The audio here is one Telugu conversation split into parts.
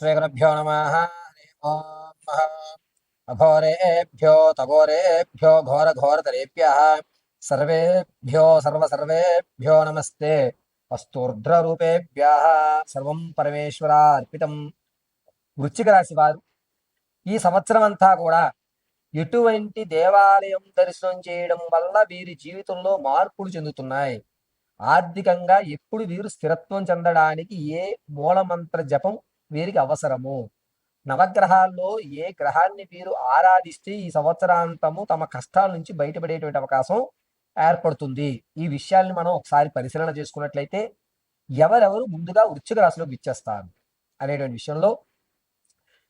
శ్రీగురుభ్యో నమః. హరి ఓం. అఘోరేభ్యో తఘోరేభ్యో ఘోరఘోరతరేభ్యః సర్వేభ్యో నమస్తే. వస్తూర్ధ్రరూపేభ్యః సర్వం పరమేశ్వరార్పితం. వృశ్చిక రాశి వారు ఈ సంవత్సరం అంతా కూడా ఎటువంటి దేవాలయం దర్శనం చేయడం వల్ల వీరి జీవితంలో మార్పులు చెందుతున్నాయి, ఆర్థికంగా ఎప్పుడు వీరు స్థిరత్వం చెందడానికి ఏ మూలమంత్ర జపం వీరికి అవసరము, నవగ్రహాల్లో ఏ గ్రహాన్ని వీరు ఆరాధిస్తే ఈ సంవత్సరాంతము తమ కష్టాల నుంచి బయటపడేటువంటి అవకాశం ఏర్పడుతుంది, ఈ విషయాల్ని మనం ఒకసారి పరిశీలన చేసుకున్నట్లయితే ఎవరెవరు ముందుగా వృశ్చిక రాశిలోకి ఇచ్చేస్తారు అనేటువంటి విషయంలో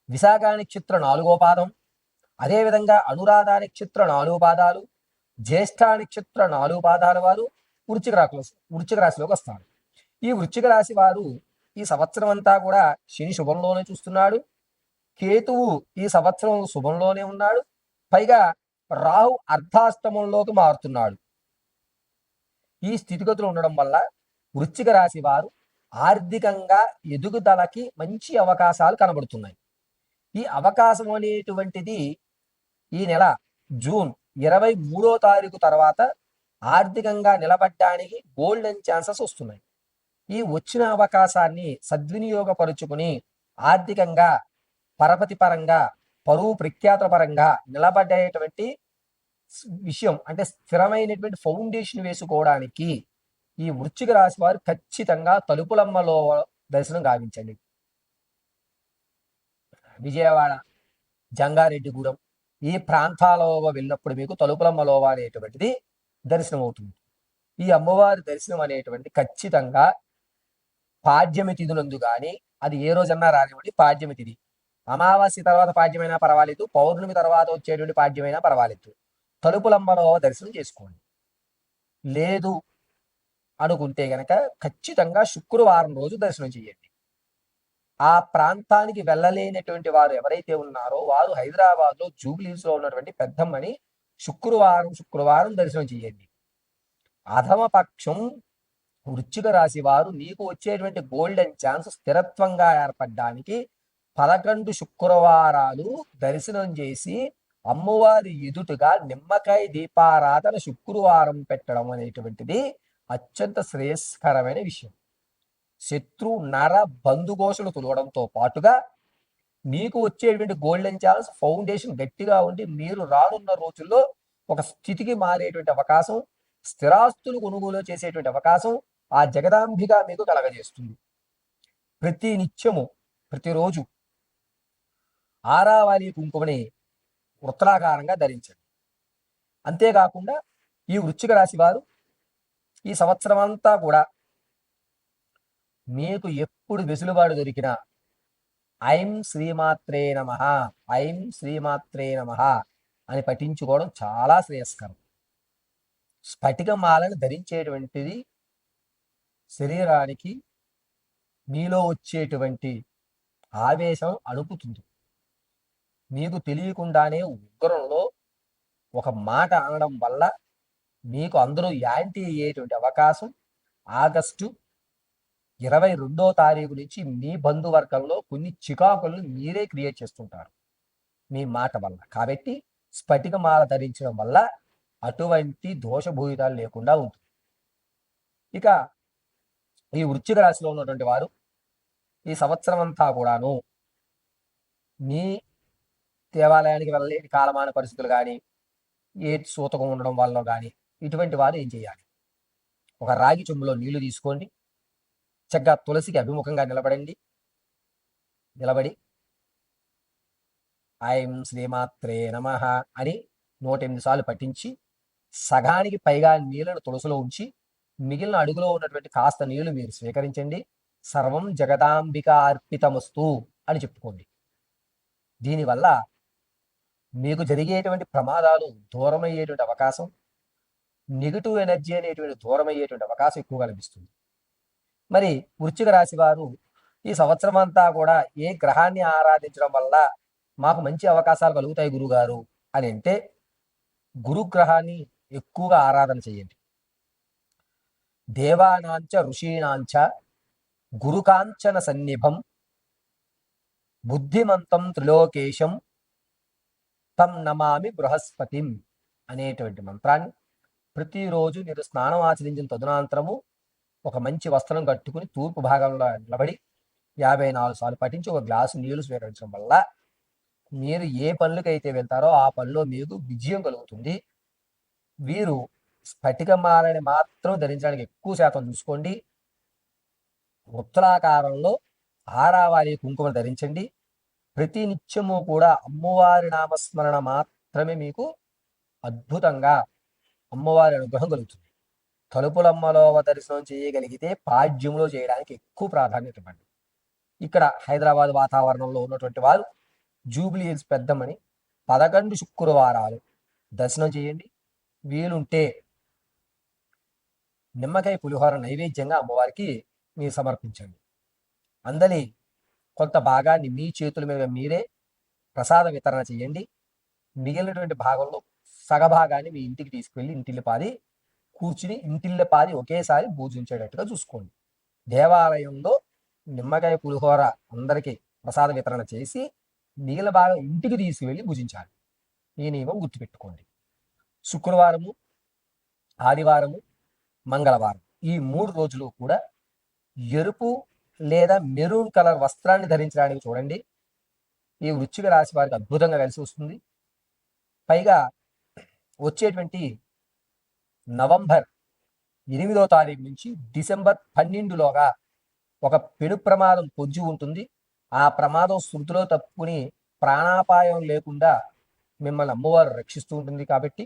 విశాఖ నక్షత్ర 4వ పాదం, అదేవిధంగా అనురాధ నక్షత్ర 4 పాదాలు, జ్యేష్ఠ నక్షత్ర 4 పాదాల వారు వృశ్చిక రాశిలోకి వస్తారు. ఈ వృశ్చిక రాశి వారు ఈ సంవత్సరం అంతా కూడా శని శుభంలోనే చూస్తున్నాడు, కేతువు ఈ సంవత్సరం శుభంలోనే ఉన్నాడు, పైగా రాహు అర్ధాష్టమంలోకి మారుతున్నాడు. ఈ స్థితిగతులు ఉండడం వల్ల వృశ్చిక రాశి వారు ఆర్థికంగా ఎదుగుదలకి మంచి అవకాశాలు కనబడుతున్నాయి. ఈ అవకాశం అనేటువంటిది ఈ నెల జూన్ 23వ తారీఖు తర్వాత ఆర్థికంగా నిలబడ్డానికి గోల్డెన్ ఛాన్సెస్ వస్తున్నాయి. ఈ వచ్చిన అవకాశాన్ని సద్వినియోగపరుచుకుని ఆర్థికంగా, పరపతి పరంగా, పరువు ప్రఖ్యాతుల పరంగా నిలబడేటువంటి విషయం అంటే స్థిరమైనటువంటి ఫౌండేషన్ వేసుకోవడానికి ఈ వృశ్చిక రాశి వారు ఖచ్చితంగా తలుపులమ్మలో దర్శనం గావించండి. విజయవాడ, జంగారెడ్డిగూడెం ఈ ప్రాంతాలలో వెళ్ళినప్పుడు మీకు తలుపులమ్మలోవ అనేటువంటిది దర్శనం అవుతుంది. ఈ అమ్మవారి దర్శనం అనేటువంటి ఖచ్చితంగా పాడ్యమి తిథులందు కానీ, అది ఏ రోజన్నా రానివ్వండి, పాడ్యమి తిథి, అమావాస్య తర్వాత పాడ్యమైనా పర్వాలేదు, పౌర్ణమి తర్వాత వచ్చేటువంటి పాడ్యమైనా పర్వాలేదు, తలుపులమ్మలో దర్శనం చేసుకోండి. లేదు అనుకుంటే గనక ఖచ్చితంగా శుక్రవారం రోజు దర్శనం చేయండి. ఆ ప్రాంతానికి వెళ్ళలేనటువంటి వారు ఎవరైతే ఉన్నారో వారు హైదరాబాద్లో జూబ్లీహిల్స్ లో ఉన్నటువంటి పెద్దమ్మని శుక్రవారం దర్శనం చేయండి. అధమ పక్షం వృశ్చిక రాశి వారు నీకు వచ్చేటువంటి గోల్డెన్ ఛాన్స్ స్థిరత్వంగా ఏర్పడడానికి 11 శుక్రవారాలు దర్శనం చేసి అమ్మవారి ఎదుటగా నిమ్మకాయ దీపారాధన శుక్రవారం పెట్టడం అనేటువంటిది అత్యంత శ్రేయస్కరమైన విషయం. శత్రు నర బంధుఘోషలు తొలగడంతో పాటుగా మీకు వచ్చేటువంటి గోల్డెన్ ఛాన్స్ ఫౌండేషన్ గట్టిగా ఉండి మీరు రానున్న రోజుల్లో ఒక స్థితికి మారేటువంటి అవకాశం, స్థిరాస్తులు కొనుగోలు చేసేటువంటి అవకాశం ఆ జగదాంబిక మీకు కలగజేస్తుంది. ప్రతి నిత్యము, ప్రతిరోజు ఆరావళి కుంకుమని వృత్తాకారంగా ధరించండి. అంతేకాకుండా ఈ వృశ్చిక రాశి వారు ఈ సంవత్సరం అంతా కూడా మీకు ఎప్పుడు వెసులుబాటు దొరికినా ఐం శ్రీమాత్రే నమః, ఐం శ్రీమాత్రే నమః అని పఠించుకోవడం చాలా శ్రేయస్కరం. స్ఫటికమాలను ధరించేటువంటిది శరీరానికి మీలో వచ్చేటువంటి ఆవేశం అణుపుతుంది. మీకు తెలియకుండానే ఉగ్రంలో ఒక మాట అనడం వల్ల మీకు అందరూ యాంటీ అయ్యేటువంటి అవకాశం ఆగస్టు 22వ తారీఖు నుంచి మీ బంధువర్గంలో కొన్ని చికాకులను మీరే క్రియేట్ చేస్తుంటారు మీ మాట వల్ల. కాబట్టి స్ఫటికమాల ధరించడం వల్ల అటువంటి దోషభూయితాలు లేకుండా ఉంటుంది. ఇక ఈ వృశ్చిక రాశిలో ఉన్నటువంటి వారు ఈ సంవత్సరం అంతా కూడాను మీ దేవాలయానికి వెళ్ళలేని కాలమాన పరిస్థితులు కానీ, ఏ సూతకం ఉండడం వల్ల కానీ ఇటువంటి వారు ఏం చేయాలి? ఒక రాగి చెంబులో నీళ్లు తీసుకోండి, చక్కగా తులసికి అభిముఖంగా నిలబడి ఐం శ్రీమాత్రే నమః అని 108 సార్లు పఠించి సగానికి పైగా నీళ్లను తులసిలో ఉంచి మిగిలిన అడుగులో ఉన్నటువంటి కాస్త నీళ్లు మీరు స్వీకరించండి. సర్వం జగదాంబిక అర్పితమస్తు అని చెప్పుకోండి. దీనివల్ల మీకు జరిగేటువంటి ప్రమాదాలు దూరమయ్యేటువంటి అవకాశం, నెగిటివ్ ఎనర్జీ అనేటువంటి దూరమయ్యేటువంటి అవకాశం ఎక్కువగా లభిస్తుంది. మరి వృశ్చిక రాశి వారు ఈ సంవత్సరం అంతా కూడా ఏ గ్రహాన్ని ఆరాధించడం వల్ల మాకు మంచి అవకాశాలు కలుగుతాయి గురుగారు అని అంటే గురుగ్రహాన్ని ఎక్కువగా ఆరాధన చేయండి. దేవానాంచ ఋషీణాంచ గురుకాంచన సన్నిభం బుద్ధిమంతం త్రిలోకేశం తం నమామి బృహస్పతిం అనేటువంటి మంత్రాన్ని ప్రతిరోజు మీరు స్నానం ఆచరించిన తదునంతరము ఒక మంచి వస్త్రం కట్టుకుని తూర్పు భాగంలో నిలబడి 54 సార్లు పఠించి ఒక గ్లాసు నీళ్లు స్వీకరించడం వల్ల మీరు ఏ పనులకైతే వెళ్తారో ఆ పనిలో మీకు విజయం కలుగుతుంది. వీరు స్ఫటికమాలని మాత్రం ధరించడానికి ఎక్కువ శాతం చూసుకోండి. వృత్తులాకారంలో ఆరావాలి కుంకుమ ధరించండి. ప్రతి నిత్యము కూడా అమ్మవారి నామస్మరణ మాత్రమే మీకు అద్భుతంగా అమ్మవారి అనుగ్రహం కలుగుతుంది. తలుపులమ్మలో దర్శనం చేయగలిగితే పాడ్యంలో చేయడానికి ఎక్కువ ప్రాధాన్యత ఇవ్వండి. ఇక్కడ హైదరాబాద్ వాతావరణంలో ఉన్నటువంటి వారు జూబ్లీ హిల్స్ పెద్దమ్మని 11 శుక్రవారాలు దర్శనం చేయండి. వీలుంటే నిమ్మకాయ పులిహోర నైవేద్యంగా అమ్మవారికి మీరు సమర్పించండి. అందరి కొంత భాగాన్ని మీ చేతుల మీద మీరే ప్రసాద వితరణ చేయండి. మిగిలినటువంటి భాగంలో సగభాగాన్ని మీ ఇంటికి తీసుకువెళ్ళి ఇంటిల్లిపాది కూర్చుని ఇంటిల్లిపాది ఒకేసారి పూజించేటట్టుగా చూసుకోండి. దేవాలయంలో నిమ్మకాయ పులిహోర అందరికీ ప్రసాద వితరణ చేసి మిగిలిన భాగం ఇంటికి తీసుకువెళ్ళి పూజించాలి. ఈ నియమం గుర్తుపెట్టుకోండి. శుక్రవారము, ఆదివారము, మంగళవారం ఈ 3 రోజులు కూడా ఎరుపు లేదా మెరూన్ కలర్ వస్త్రాన్ని ధరించడానికి చూడండి. ఈ వృశ్చిక రాశి వారికి అద్భుతంగా కలిసి వస్తుంది. పైగా వచ్చేటువంటి నవంబర్ 8వ తారీఖు నుంచి డిసెంబర్ 12లోగా ఒక పెను ప్రమాదం పొంచి ఉంటుంది. ఆ ప్రమాదం శృతిలో తప్పుకుని ప్రాణాపాయం లేకుండా మిమ్మల్ని అమ్మవారు రక్షిస్తూ ఉంటుంది. కాబట్టి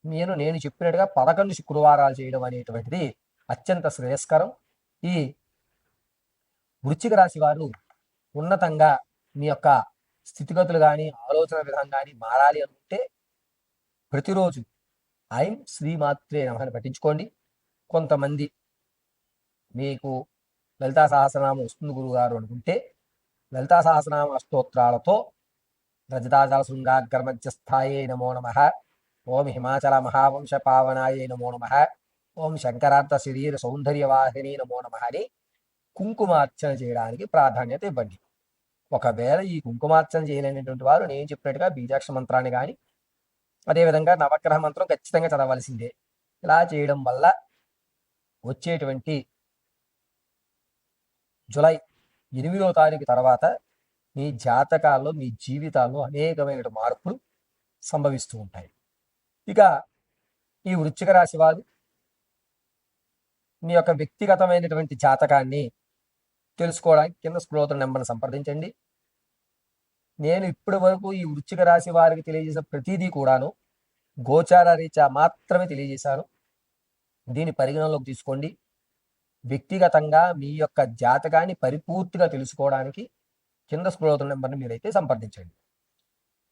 నేను చెప్పినట్టుగా 11 శుక్రవారాలు చేయడం అనేటువంటిది అత్యంత శ్రేయస్కరం. ఈ వృశ్చిక రాశి వారు ఉన్నతంగా మీ యొక్క స్థితిగతులు కానీ ఆలోచన విధానం కానీ మారాలి అనుకుంటే ప్రతిరోజు ఐం శ్రీమాత్రే నమః పఠించుకోండి. కొంతమంది మీకు లలితా సహస్రనామం వస్తుంది గురుగారు అనుకుంటే లలితా సహస్రనామ అష్టోత్తరాలతో రజతాచల శృంగాగ్రమధ్యస్థాయే నమో నమః, ఓం హిమాచల మహావంశ పావనాయే నమో నమః, ఓం శంకరార్థ శరీర సౌందర్యవాహిని నమో నమః అని కుంకుమార్చన చేయడానికి ప్రాధాన్యత ఇవ్వండి. ఒకవేళ ఈ కుంకుమార్చన చేయలేనటువంటి వారు నేను చెప్పినట్టుగా బీజాక్ష మంత్రాన్ని కానీ అదేవిధంగా నవగ్రహ మంత్రం ఖచ్చితంగా చదవలసిందే. ఇలా చేయడం వల్ల వచ్చేటువంటి జూలై 8వ తారీఖు తర్వాత మీ జాతకాల్లో మీ జీవితాల్లో అనేకమైన మార్పులు సంభవిస్తూ ఉంటాయి. ఇక ఈ వృశ్చిక రాశి వారు మీ యొక్క వ్యక్తిగతమైనటువంటి జాతకాన్ని తెలుసుకోవడానికి కింద స్క్రోల్ అవుతున్న నెంబర్ని సంప్రదించండి. నేను ఇప్పటి వరకు ఈ వృశ్చిక రాశి వారికి తెలియజేసిన ప్రతిదీ కూడాను గోచార రీత్యా మాత్రమే తెలియజేశాను. దీన్ని పరిగణనలోకి తీసుకోండి. వ్యక్తిగతంగా మీ యొక్క జాతకాన్ని పరిపూర్తిగా తెలుసుకోవడానికి కింద స్క్రోల్ అవుతున్న నెంబర్ని మీరైతే సంప్రదించండి.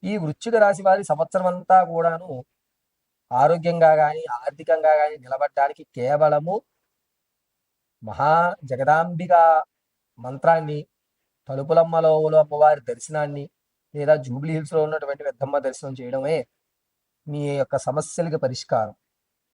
ఈ వృశ్చిక రాశి వారి సంవత్సరం అంతా కూడాను ఆరోగ్యంగా కానీ ఆర్థికంగా కానీ నిలబడడానికి కేవలము మహా జగదాంబిక మంత్రాన్ని, తలుపులమ్మలో అమ్మవారి దర్శనాన్ని లేదా జూబ్లీ హిల్స్లో ఉన్నటువంటి పెద్దమ్మ దర్శనం చేయడమే మీ యొక్క సమస్యలకి పరిష్కారం.